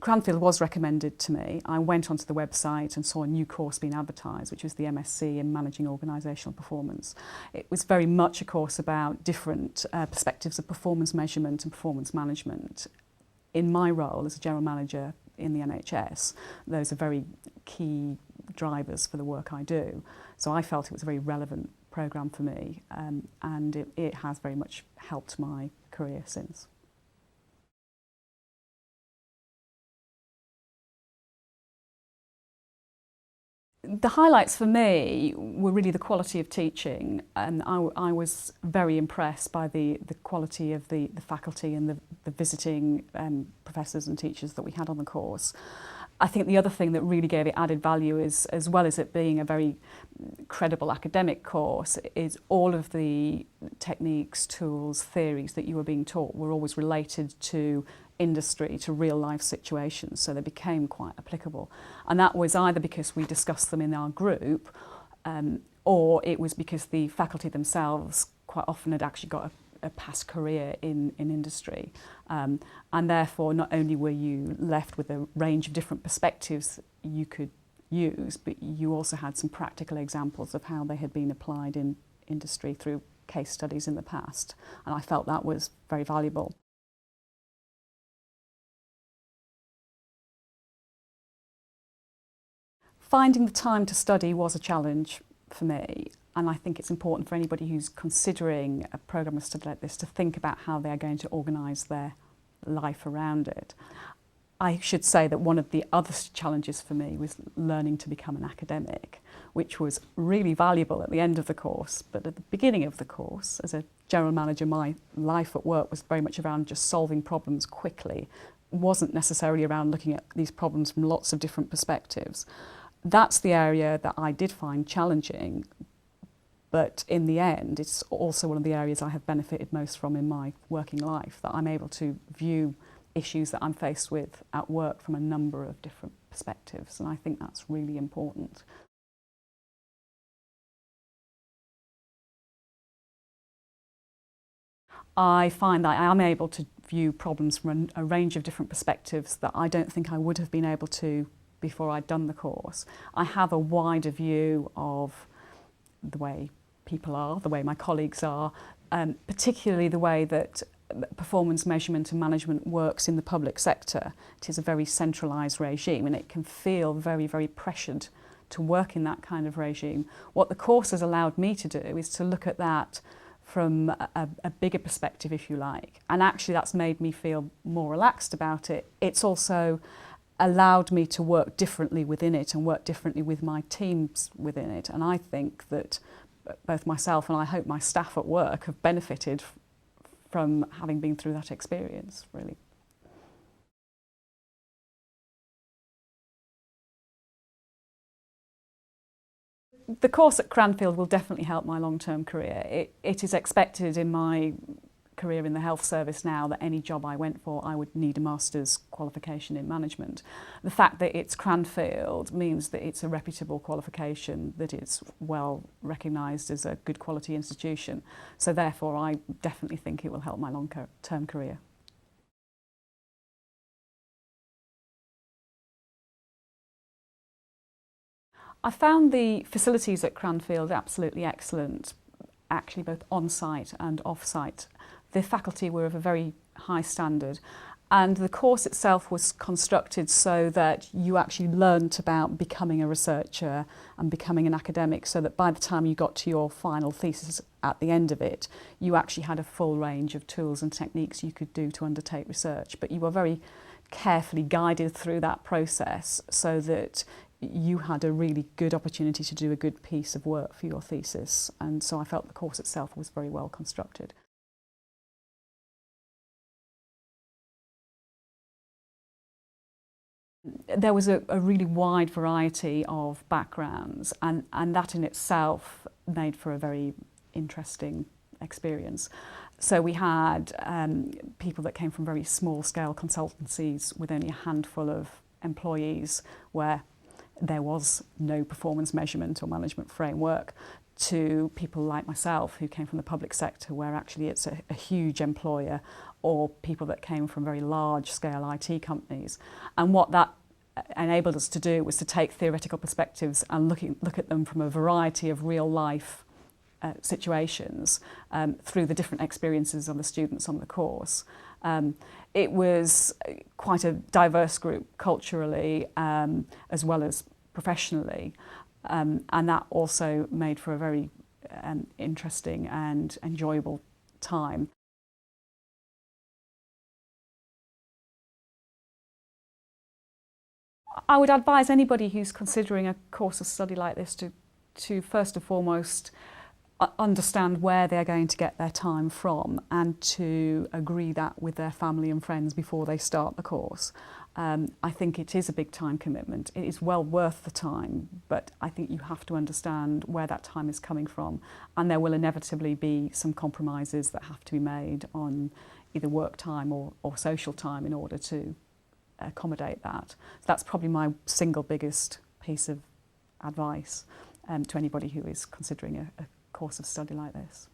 Cranfield was recommended to me. I went onto the website and saw a new course being advertised, which was the MSc in Managing Organisational Performance. It was very much a course about different perspectives of performance measurement and performance management. In my role as a general manager in the NHS, those are very key drivers for the work I do. So I felt it was a very relevant programme for me, and it has very much helped my career since. The highlights for me were really the quality of teaching, and I was very impressed by the quality of the faculty and the visiting professors and teachers that we had on the course. I think the other thing that really gave it added value is, as well as it being a very credible academic course, is all of the techniques, tools, theories that you were being taught were always related to industry, to real life situations, so they became quite applicable. And that was either because we discussed them in our group, or it was because the faculty themselves quite often had actually got a past career in industry. And therefore not only were you left with a range of different perspectives you could use, but you also had some practical examples of how they had been applied in industry through case studies in the past. And I felt that was very valuable. Finding the time to study was a challenge for me, and I think it's important for anybody who's considering a programme of study like this to think about how they're going to organise their life around it. I should say that one of the other challenges for me was learning to become an academic, which was really valuable at the end of the course, but at the beginning of the course, as a general manager, my life at work was very much around just solving problems quickly. It wasn't necessarily around looking at these problems from lots of different perspectives. That's the area that I did find challenging, but in the end it's also one of the areas I have benefited most from in my working life, that I'm able to view issues that I'm faced with at work from a number of different perspectives, and I think that's really important. I find that I am able to view problems from a range of different perspectives that I don't think I would have been able to before I'd done the course. I have a wider view of the way people are, the way my colleagues are, particularly the way that performance measurement and management works in the public sector. It is a very centralised regime, and it can feel very, very pressured to work in that kind of regime. What the course has allowed me to do is to look at that from a bigger perspective, if you like, and actually that's made me feel more relaxed about it. It's also allowed me to work differently within it and work differently with my teams within it, and I think that both myself and I hope my staff at work have benefited from having been through that experience, really. The course at Cranfield will definitely help my long-term career. It is expected in my career in the health service now that any job I went for, I would need a master's qualification in management. The fact that it's Cranfield means that it's a reputable qualification, that it's well recognised as a good quality institution. So therefore I definitely think it will help my long-term career. I found the facilities at Cranfield absolutely excellent, actually both on-site and off-site. The faculty were of a very high standard, and the course itself was constructed so that you actually learnt about becoming a researcher and becoming an academic, so that by the time you got to your final thesis at the end of it, you actually had a full range of tools and techniques you could do to undertake research. But you were very carefully guided through that process so that you had a really good opportunity to do a good piece of work for your thesis, and so I felt the course itself was very well constructed. There was a really wide variety of backgrounds, and that in itself made for a very interesting experience. So we had people that came from very small scale consultancies with only a handful of employees, where there was no performance measurement or management framework, to people like myself who came from the public sector, where actually it's a huge employer, or people that came from very large scale IT companies. And what that enabled us to do was to take theoretical perspectives and look at them from a variety of real life situations through the different experiences of the students on the course. It was quite a diverse group culturally as well as professionally, and that also made for a very interesting and enjoyable time. I would advise anybody who's considering a course of study like this to first and foremost understand where they're going to get their time from, and to agree that with their family and friends before they start the course. I think it is a big time commitment. It is well worth the time, but I think you have to understand where that time is coming from, and there will inevitably be some compromises that have to be made on either work time or social time in order to accommodate that. So that's probably my single biggest piece of advice to anybody who is considering a course of study like this.